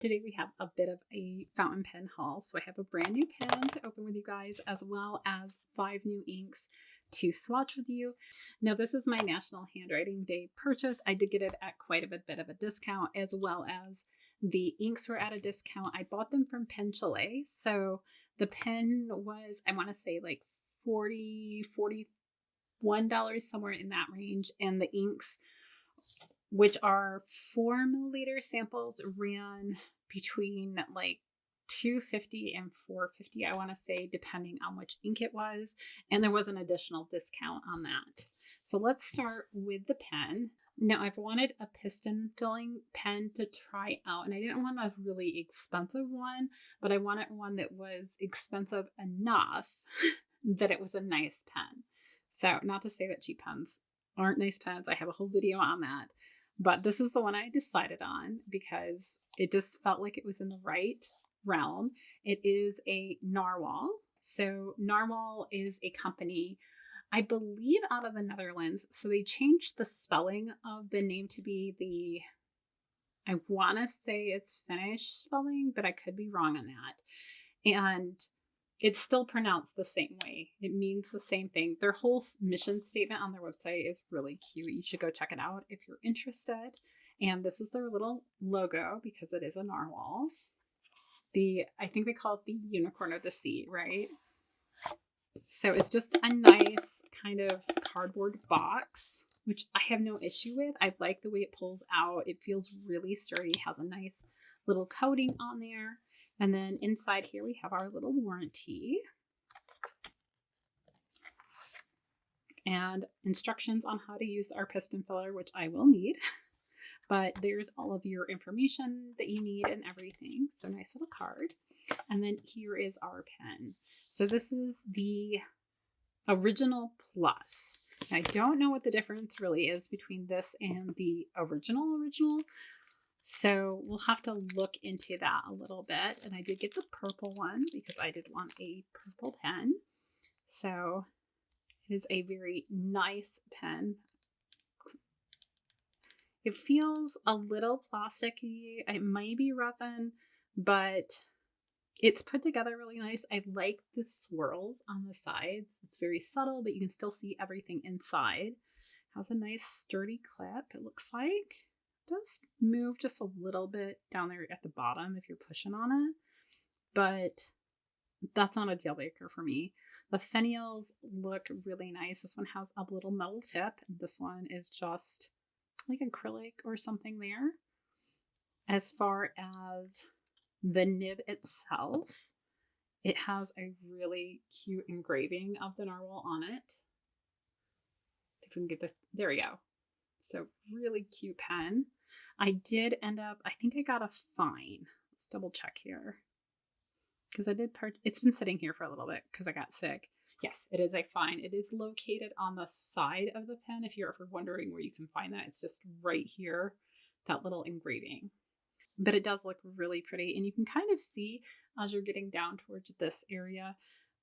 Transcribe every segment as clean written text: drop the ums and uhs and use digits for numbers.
Today we have a bit of a fountain pen haul. So I have a brand new pen to open with you guys, as well as 5 new inks to swatch with you. Now this is my National Handwriting Day purchase. I did get it at quite a bit of a discount, as well as the inks were at a discount. I bought them from Pen Chalet. So the pen was, I want to say like $41, somewhere in that range. And the inks, which are 4 milliliter samples, ran between like $250 and $450, I want to say, depending on which ink it was. And there was an additional discount on that. So let's start with the pen. Now I've wanted a piston filling pen to try out, and I didn't want a really expensive one, but I wanted one that was expensive enough that it was a nice pen. So not to say that cheap pens aren't nice pens. I have a whole video on that. But this is the one I decided on because it just felt like it was in the right realm. It is a Narwhal. So Narwhal is a company, I believe, out of the Netherlands. So they changed the spelling of the name to be I want to say it's Finnish spelling, but I could be wrong on that. And it's still pronounced the same way. It means the same thing. Their whole mission statement on their website is really cute. You should go check it out if you're interested. And this is their little logo because it is a narwhal. I think they call it the unicorn of the sea, right? So it's just a nice kind of cardboard box, which I have no issue with. I like the way it pulls out. It feels really sturdy, has a nice little coating on there. And then inside here we have our little warranty and instructions on how to use our piston filler, which I will need. But there's all of your information that you need and everything. So nice little card. And then here is our pen. So this is the Original Plus. I don't know what the difference really is between this and the original. So we'll have to look into that a little bit. And I did get the purple one because I did want a purple pen. So it is a very nice pen. It feels a little plasticky. It might be resin, but it's put together really nice. I like the swirls on the sides. It's very subtle, but you can still see everything inside. It has a nice sturdy clip, it looks like. Does move just a little bit down there at the bottom if you're pushing on it, but that's not a deal breaker for me. The finials look really nice. This one has a little metal tip, and this one is just like acrylic or something there. As far as the nib itself, it has a really cute engraving of the narwhal on it. If we can get there we go. So really cute pen. I did end up, I think I got a fine. Let's double check here. Because I did it's been sitting here for a little bit because I got sick. Yes, it is a fine. It is located on the side of the pen. If you're ever wondering where you can find that, it's just right here, that little engraving. But it does look really pretty. And you can kind of see as you're getting down towards this area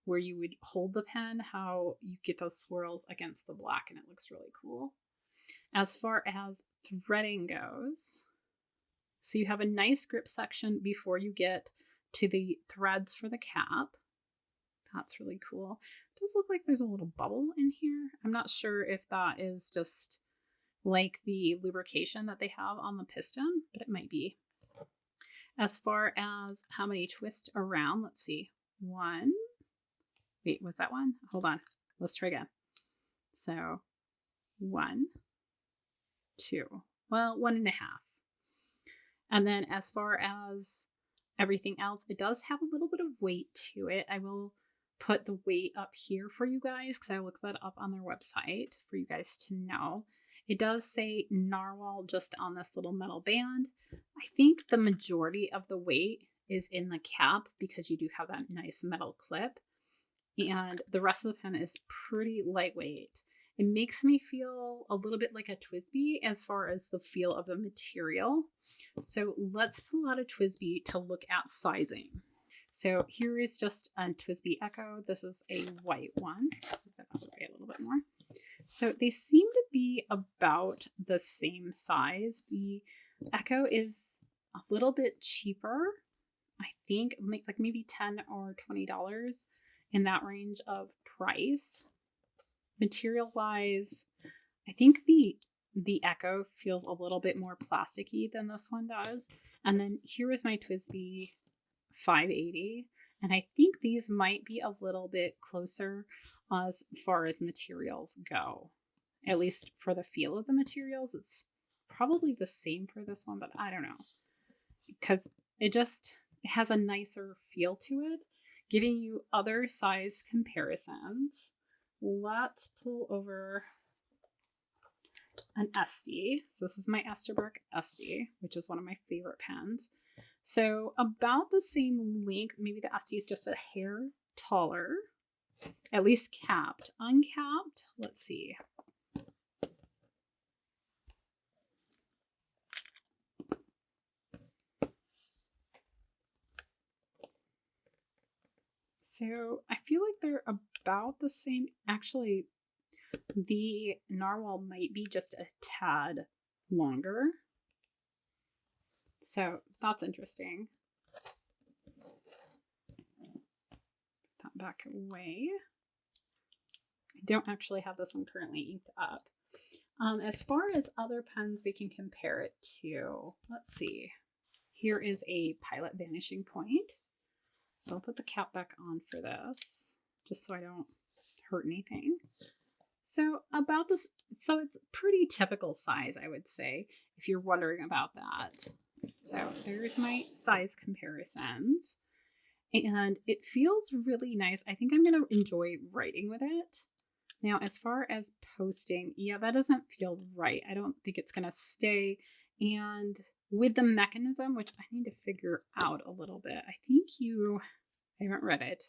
where you would hold the pen, how you get those swirls against the black, and it looks really cool. As far as threading goes, so you have a nice grip section before you get to the threads for the cap. That's really cool. It does look like there's a little bubble in here. I'm not sure if that is just like the lubrication that they have on the piston, but it might be. As far as how many twists around, let's see. One. Wait, was that one? Hold on. Let's try again. So 1, 2. Well, 1.5. And then as far as everything else, it does have a little bit of weight to it. I will put the weight up here for you guys because I looked that up on their website for you guys to know. It does say narwhal just on this little metal band. I think the majority of the weight is in the cap because you do have that nice metal clip. And the rest of the pen is pretty lightweight. It makes me feel a little bit like a TWSBI as far as the feel of the material. So let's pull out a TWSBI to look at sizing. So here is just a TWSBI Echo. This is a white one. Put that out of the way a little bit more. So they seem to be about the same size. The Echo is a little bit cheaper. I think like maybe $10 or $20 in that range of price. Material wise, I think the Echo feels a little bit more plasticky than this one does. And then here is my TWSBI 580. And I think these might be a little bit closer as far as materials go. At least for the feel of the materials, it's probably the same for this one, but I don't know. Because it has a nicer feel to it, giving you other size comparisons. Let's pull over an Esty. So this is my Esterbrook Esty, which is one of my favorite pens. So about the same length, maybe the Esty is just a hair taller, at least capped. Uncapped, let's see. So I feel like they're about the same. Actually, the narwhal might be just a tad longer. So that's interesting. Put that back away. I don't actually have this one currently inked up. As far as other pens we can compare it to, let's see. Here is a Pilot Vanishing Point. So I'll put the cap back on for this, just so I don't hurt anything. So about this, so it's pretty typical size, I would say, if you're wondering about that. So there's my size comparisons. And it feels really nice. I think I'm going to enjoy writing with it. Now, as far as posting, yeah, that doesn't feel right. I don't think it's going to stay. And with the mechanism, which I need to figure out a little bit, I haven't read it.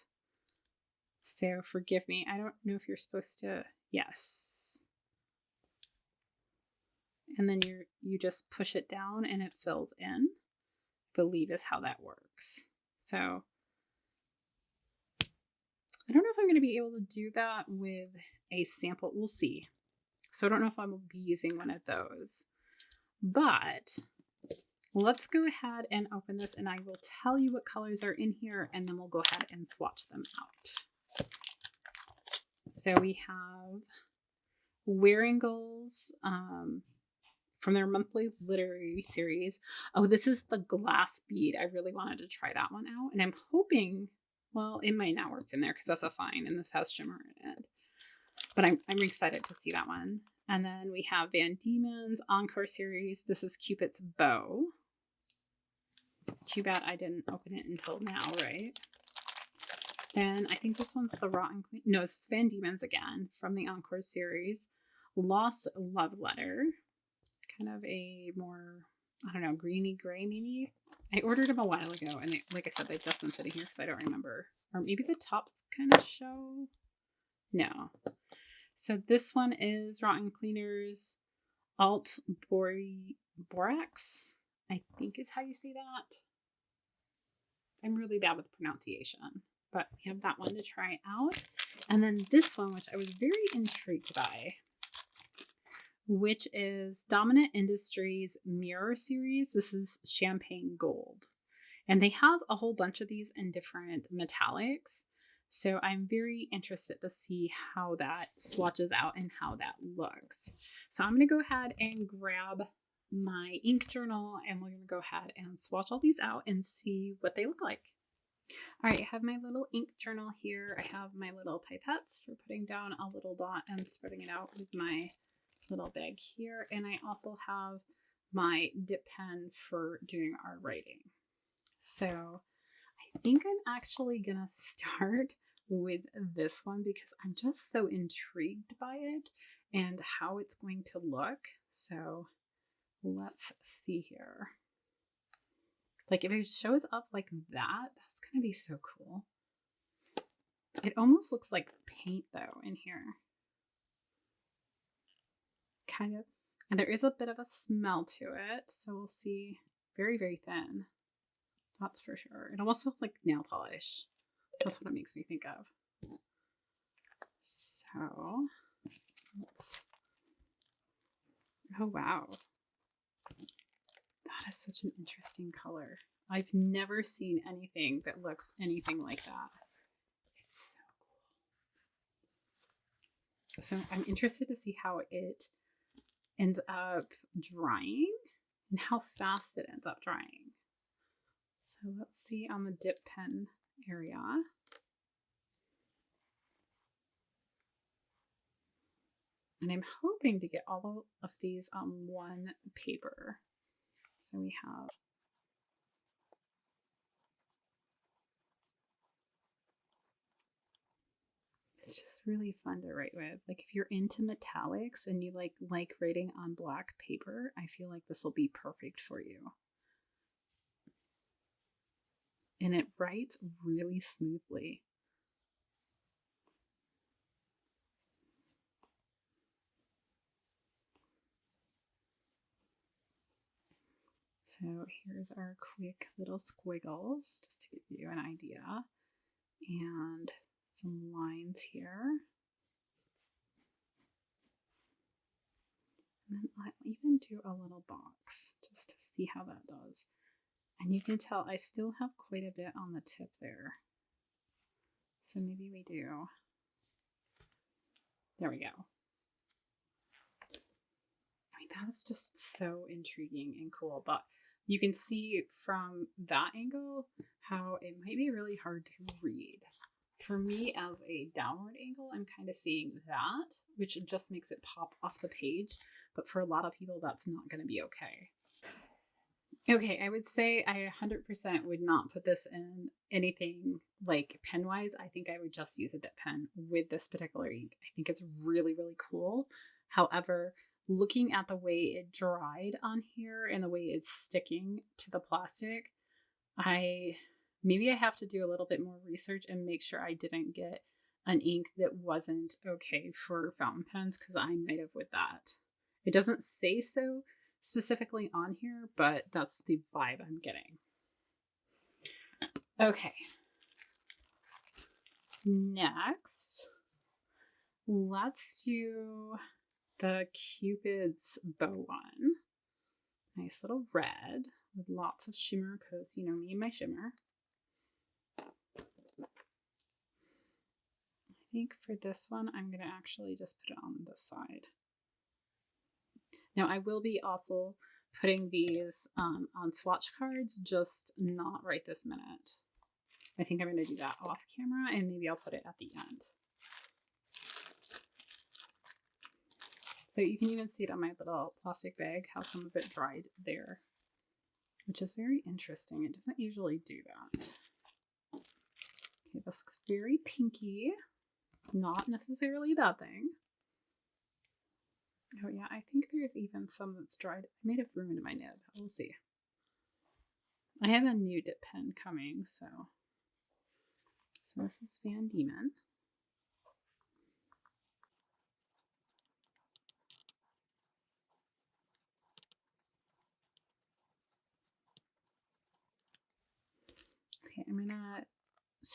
So forgive me. I don't know if you're supposed to, yes. And then you just push it down and it fills in, I believe is how that works. So I don't know if I'm going to be able to do that with a sample. We'll see. So I don't know if I will be using one of those. But let's go ahead and open this and I will tell you what colors are in here and then we'll go ahead and swatch them out. So we have Wearingeul's from their monthly literary series. Oh, this is the glass bead. I really wanted to try that one out and I'm hoping, well, it might not work in there because that's a fine and this has shimmer in it. But I'm excited to see that one. And then we have Van Dieman's Encore series. This is Cupid's Bow. Too bad I didn't open it until now, right? Then I think this one's the Rotten Clean. No, it's Van Dieman's again from the Encore series. Lost Love Letter. Kind of a more, I don't know, greeny gray maybe. I ordered them a while ago and like I said, they've just been sitting here because I don't remember. Or maybe the tops kind of show. No. So this one is Rotten Cleaner's Alt-Bordeaux, I think is how you say that. I'm really bad with pronunciation, but we have that one to try out. And then this one, which I was very intrigued by, which is Dominant Industries Mirror Series. This is Champagne Gold. And they have a whole bunch of these in different metallics. So I'm very interested to see how that swatches out and how that looks. So I'm going to go ahead and grab my ink journal and we're going to go ahead and swatch all these out and see what they look like. All right, I have my little ink journal here. I have my little pipettes for putting down a little dot and spreading it out with my little bag here. And I also have my dip pen for doing our writing. So I think I'm actually gonna start with this one because I'm just so intrigued by it and how it's going to look. So let's see here. Like if it shows up like that, that's gonna be so cool. It almost looks like paint though in here. Kind of. And there is a bit of a smell to it. So we'll see. Very, very thin. That's for sure. It almost feels like nail polish. That's what it makes me think of. So, let's... Oh, wow. That That is such an interesting color. I've never seen anything that looks anything like that. It's so cool. So I'm interested to see how it ends up drying and how fast it ends up drying. So let's see on the dip pen area. And I'm hoping to get all of these on one paper. So we have it's just really fun to write with. Like if you're into metallics and you like writing on black paper, I feel like this will be perfect for you. And it writes really smoothly. So here's our quick little squiggles, just to give you an idea. And some lines here. And then I'll even do a little box, just to see how that does. And you can tell I still have quite a bit on the tip there. So maybe we do. There we go. I mean, that's just so intriguing and cool, but you can see from that angle how it might be really hard to read. For me, as a downward angle, I'm kind of seeing that, which just makes it pop off the page. But for a lot of people, that's not going to be okay. Okay, I would say I 100% would not put this in anything like pen-wise. I think I would just use a dip pen with this particular ink. I think it's really, really cool. However, looking at the way it dried on here and the way it's sticking to the plastic, maybe I have to do a little bit more research and make sure I didn't get an ink that wasn't okay for fountain pens, because I might have with that. It doesn't say so specifically on here, but that's the vibe I'm getting. Okay. Next, let's do the Cupid's bow one. Nice little red with lots of shimmer, because you know me and my shimmer. I think for this one, I'm going to actually just put it on this side. Now, I will be also putting these on swatch cards, just not right this minute. I think I'm going to do that off camera, and maybe I'll put it at the end. So you can even see it on my little plastic bag, how some of it dried there, which is very interesting. It doesn't usually do that. Okay, this looks very pinky. Not necessarily a bad thing. Oh yeah, I think there's even some that's dried. I may have ruined my nib. We'll see. I have a new dip pen coming, so this is Van Dieman. Okay, I'm gonna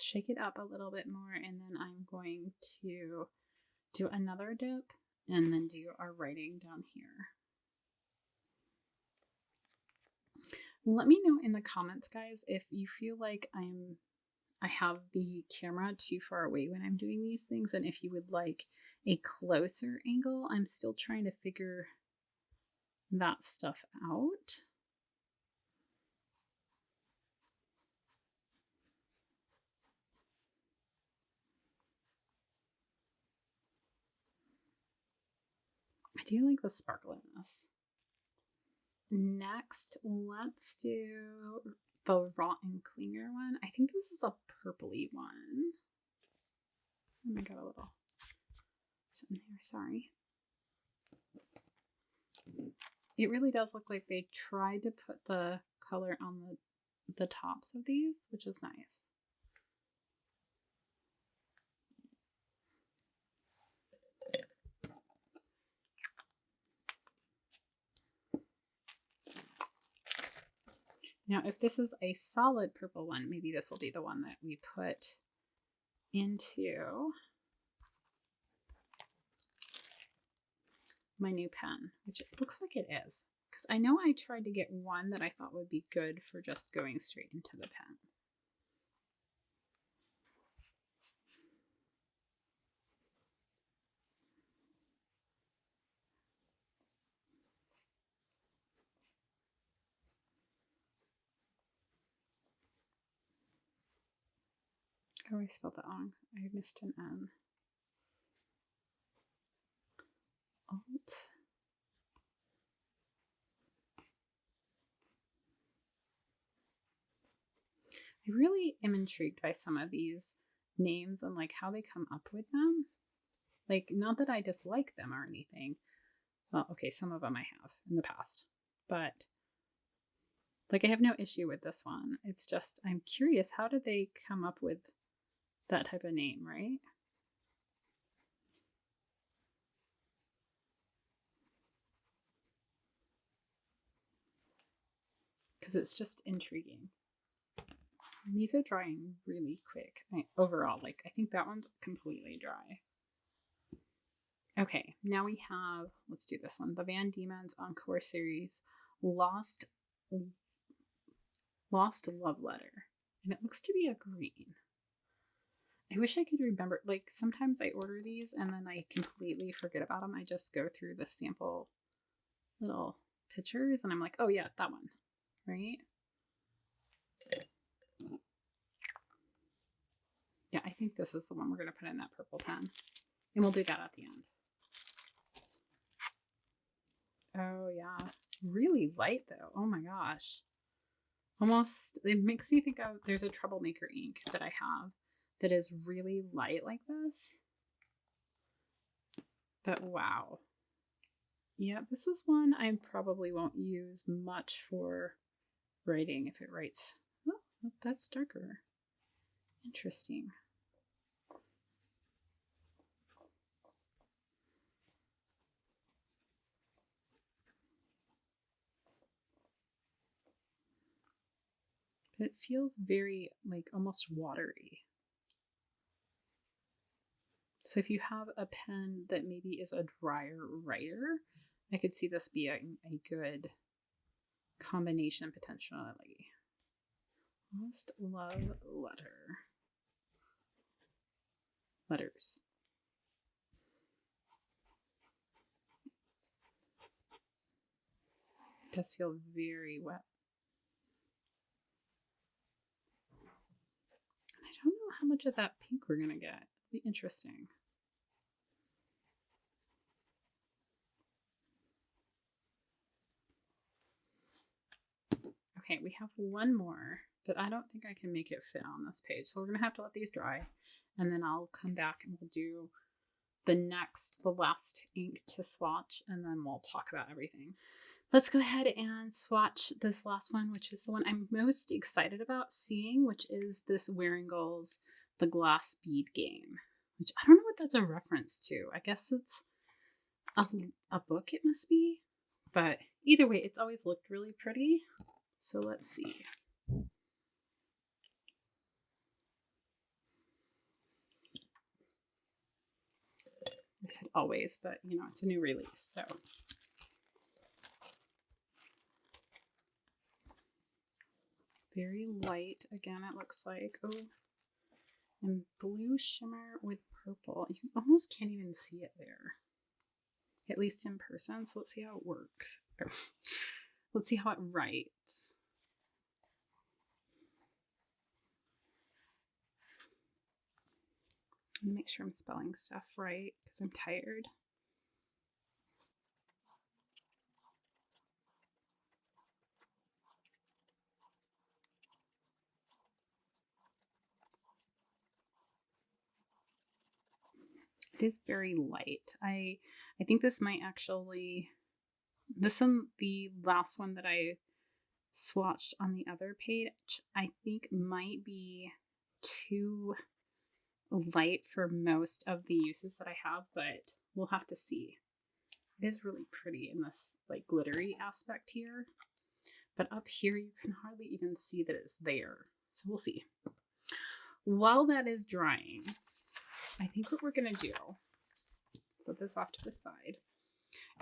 shake it up a little bit more, and then I'm going to do another dip and then do our writing down here. Let me know in the comments, guys, if you feel like I have the camera too far away when I'm doing these things, and if you would like a closer angle. I'm still trying to figure that stuff out. I do like the sparkle in this. Next, let's do the Rotten Klingner one. I think this is a purpley one. Oh, I got a little something here, sorry. It really does look like they tried to put the color on the tops of these, which is nice. Now, if this is a solid purple one, maybe this will be the one that we put into my new pen, which it looks like it is, because Because I know I tried to get one that I thought would be good for just going straight into the pen. Oh, I spelled that wrong. I missed an N. Alt. I really am intrigued by some of these names and like how they come up with them. Like, not that I dislike them or anything. Well, okay, some of them I have in the past, but like I have no issue with this one. It's just, I'm curious, how did they come up with that type of name, right? Because it's just intriguing. And these are drying really quick. Overall, like, I think that one's completely dry. Okay, now we have, let's do this one. The Van Dieman's Encore series, Lost Love Letter. And it looks to be a green. I wish I could remember, like sometimes I order these and then I completely forget about them. I just go through the sample little pictures and I'm like, oh yeah, that one, right? Yeah, I think this is the one we're going to put in that purple pen. And we'll do that at the end. Oh yeah, really light though. Oh my gosh. Almost, it makes me think of, there's a Troublemaker ink that I have that is really light like this. But wow. Yeah, this is one I probably won't use much for writing if it writes. Oh, that's darker. Interesting. But it feels very, like, almost watery. So if you have a pen that maybe is a drier writer, I could see this being a good combination potentially. Lost Love Letters. It does feel very wet. And I don't know how much of that pink we're gonna get. It'll be interesting. Okay, we have one more, but I don't think I can make it fit on this page. So we're going to have to let these dry, and then I'll come back and we'll do the last ink to swatch, and then we'll talk about everything. Let's go ahead and swatch this last one, which is the one I'm most excited about seeing, which is this Wearingeul's The Glass Bead Game, which I don't know what that's a reference to. I guess it's a book, it must be. But either way, it's always looked really pretty. So let's see. I said always, but you know, it's a new release, so. Very light, again, it looks like. Oh, and blue shimmer with purple. You almost can't even see it there, at least in person. So let's see how it works. Let's see how it writes. I'm gonna make sure I'm spelling stuff right because I'm tired. It is very light. I think this might actually, this one, the last one that I swatched on the other page, I think might be too light for most of the uses that I have, but we'll have to see. It is really pretty in this like glittery aspect here, but up here you can hardly even see that it's there. So we'll see. While that is drying, I think what we're gonna do, set this off to the side,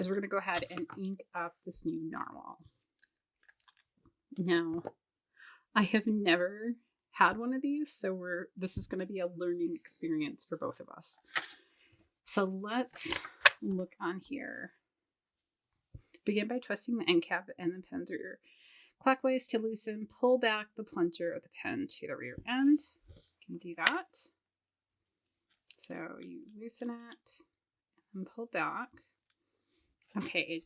is we're going to go ahead and ink up this new narwhal. Now, I have never had one of these, so this is going to be a learning experience for both of us. So let's look on here. Begin by twisting the end cap and the pen's rear clockwise to loosen. Pull back the plunger of the pen to the rear end. You can do that. So you loosen it and pull back. Okay,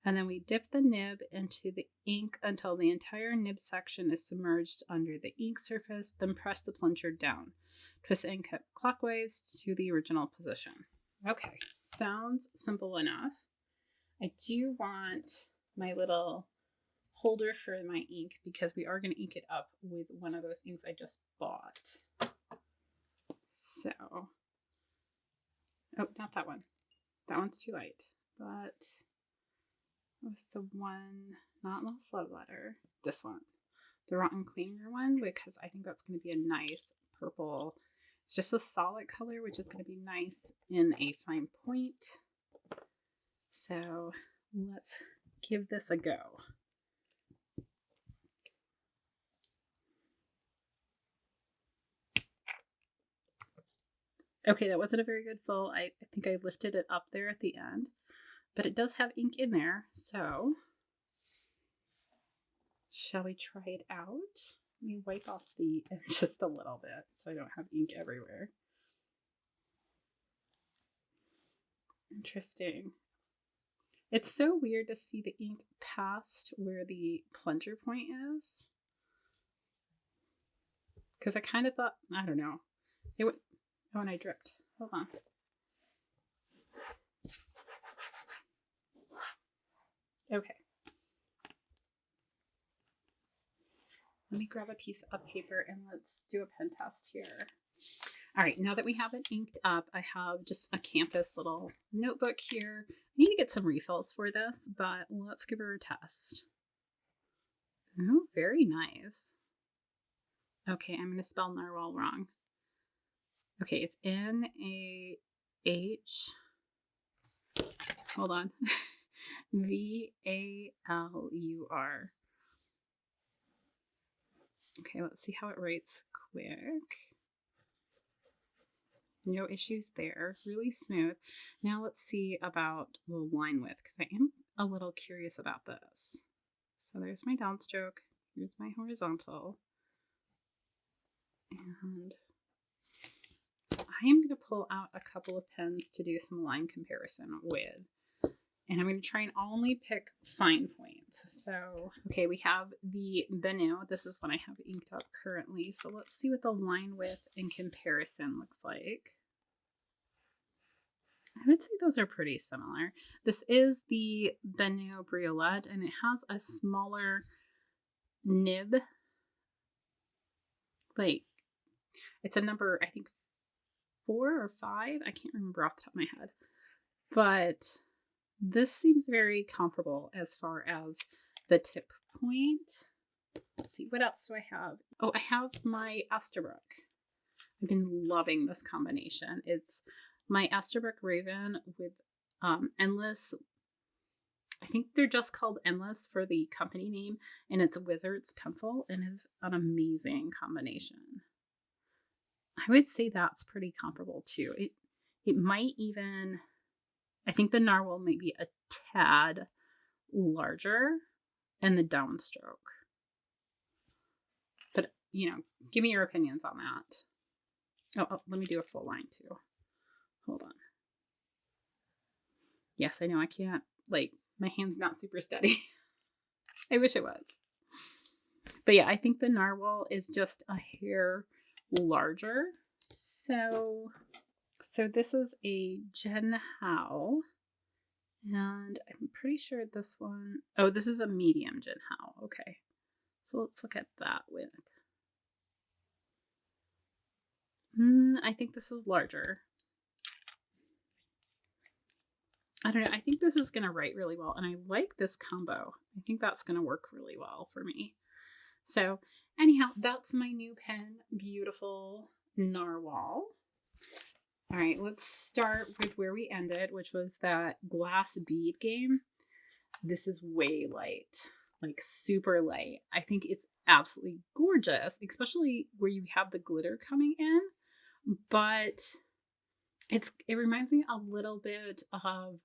and then we dip the nib into the ink until the entire nib section is submerged under the ink surface, then press the plunger down. Twist the end cap clockwise to the original position. Okay, sounds simple enough. I do want my little holder for my ink because we are going to ink it up with one of those inks I just bought. So, oh, not that one. That one's too light. But what's the one? Not Lost Love Letter. This one. The Rotten Klingner one, because I think that's going to be a nice purple. It's just a solid color, which is going to be nice in a fine point. So let's give this a go. Okay, that wasn't a very good full. I think I lifted it up there at the end, but it does have ink in there. So shall we try it out? Let me wipe off the end just a little bit so I don't have ink everywhere. Interesting. It's so weird to see the ink past where the plunger point is. Because I kind of thought, I don't know. It would, oh, and I dripped. Hold on. Okay. Let me grab a piece of paper and let's do a pen test here. All right, now that we have it inked up, I have just a campus little notebook here. I need to get some refills for this, but let's give her a test. Oh, very nice. Okay, I'm going to spell narwhal wrong. Okay, it's N-A-H, hold on, V-A-L-U-R. Okay, let's see how it writes quick. No issues there, really smooth. Now let's see about the line width, because I am a little curious about this. So there's my downstroke, here's my horizontal, and I am going to pull out a couple of pens to do some line comparison with. And I'm going to try and only pick fine points. So, okay, we have the Wearingeul. This is what I have inked up currently. So let's see what the line width in comparison looks like. I would say those are pretty similar. This is the Wearingeul Briolette, and it has a smaller nib. Like, it's a number, I think, 4 or 5. I can't remember off the top of my head. But this seems very comparable as far as the tip point. Let's see, what else do I have? Oh, I have my Esterbrook. I've been loving this combination. It's my Esterbrook Raven with Endless. I think they're just called Endless for the company name, and it's a Wizard's pencil, and it's an amazing combination. I would say that's pretty comparable too. It might even, I think the narwhal might be a tad larger and the downstroke. But, you know, give me your opinions on that. Oh, let me do a full line too. Hold on. Yes, I know I can't, like, my hand's not super steady. I wish it was. But yeah, I think the narwhal is just a hair larger. So this is a Jen Hao, and I'm pretty sure this one, oh, this is a medium Jen Hao. Okay, so let's look at that width. I think this is larger. I don't know. I think this is going to write really well, and I like this combo. I think that's going to work really well for me. So anyhow, that's my new pen, Beautiful Narwhal. All right, let's start with where we ended, which was that glass bead game. This is way light, like super light. I think it's absolutely gorgeous, especially where you have the glitter coming in. But it reminds me a little bit of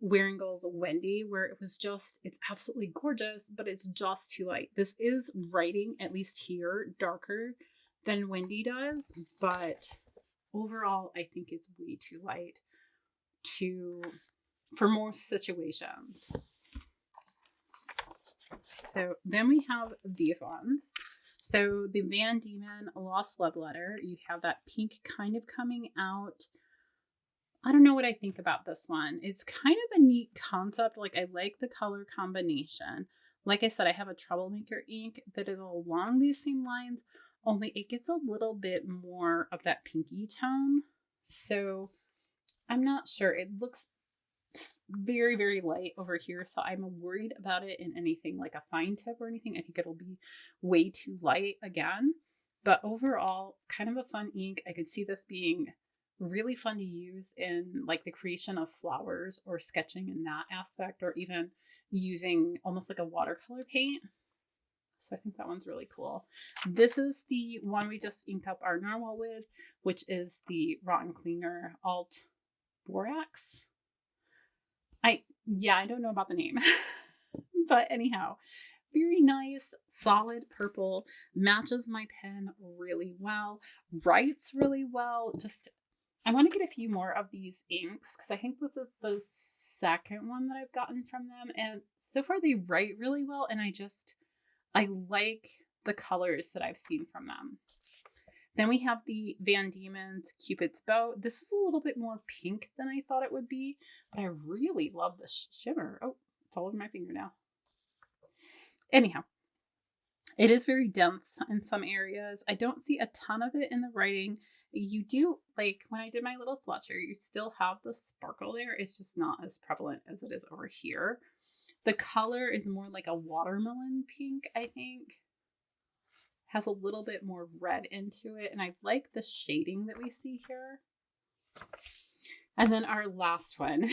Wearingeul's Wendy, where it was just, it's absolutely gorgeous, but it's just too light. This is writing, at least here, darker than Wendy does, but overall, I think it's way too light to for most situations. So then we have these ones. So the Van Dieman Lost Love Letter, you have that pink kind of coming out. I don't know what I think about this one. It's kind of a neat concept. Like, I like the color combination. Like I said, I have a Troublemaker ink that is along these same lines, only it gets a little bit more of that pinky tone. So I'm not sure. It looks very, very light over here, so I'm worried about it in anything like a fine tip or anything. I think it'll be way too light again. But overall, kind of a fun ink. I could see this being really fun to use in like the creation of flowers or sketching in that aspect, or even using almost like a watercolor paint. So I think that one's really cool. This is the one we just inked up our narwhal with, which is the Klingner Alt-Bordeaux. I don't know about the name, but anyhow, very nice, solid purple, matches my pen really well, writes really well. Just, I want to get a few more of these inks because I think this is the second one that I've gotten from them, and so far they write really well, and I like the colors that I've seen from them. Then we have the Van Dieman's Cupid's Bow. This is a little bit more pink than I thought it would be, but I really love the shimmer. Oh, it's all over my finger now. Anyhow, it is very dense in some areas. I don't see a ton of it in the writing. You do, like when I did my little swatcher, you still have the sparkle there. It's just not as prevalent as it is over here. The color is more like a watermelon pink, I think. Has a little bit more red into it, and I like the shading that we see here. And then our last one.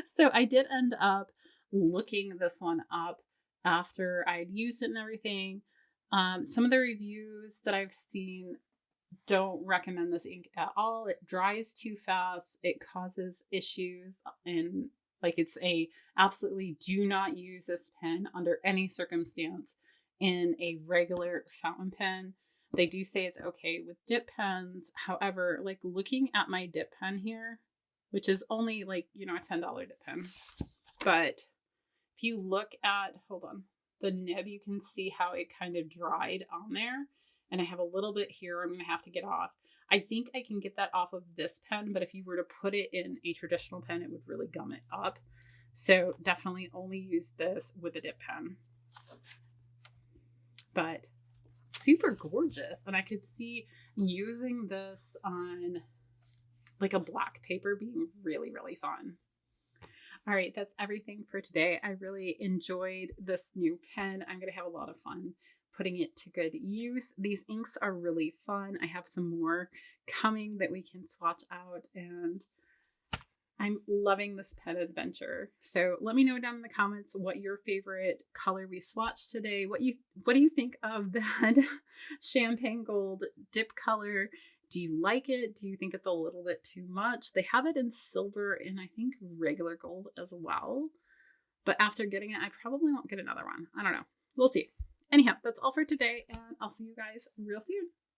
So I did end up looking this one up after I had used it and everything. Some of the reviews that I've seen don't recommend this ink at all. It dries too fast. It causes issues, and like, it's a absolutely do not use this pen under any circumstance in a regular fountain pen. They do say it's okay with dip pens. However, like looking at my dip pen here, which is only like, a $10 dip pen. But if you look at, hold on, the nib, you can see how it kind of dried on there. And I have a little bit here I'm going to have to get off. I think I can get that off of this pen, but if you were to put it in a traditional pen, it would really gum it up. So definitely only use this with a dip pen. But super gorgeous. And I could see using this on like a black paper being really, really fun. All right, that's everything for today. I really enjoyed this new pen. I'm going to have a lot of fun putting it to good use. These inks are really fun. I have some more coming that we can swatch out, and I'm loving this pen adventure. So let me know down in the comments what your favorite color we swatched today. What do you think of that champagne gold dip color? Do you like it? Do you think it's a little bit too much? They have it in silver and I think regular gold as well. But after getting it, I probably won't get another one. I don't know. We'll see. Anyhow, that's all for today, and I'll see you guys real soon.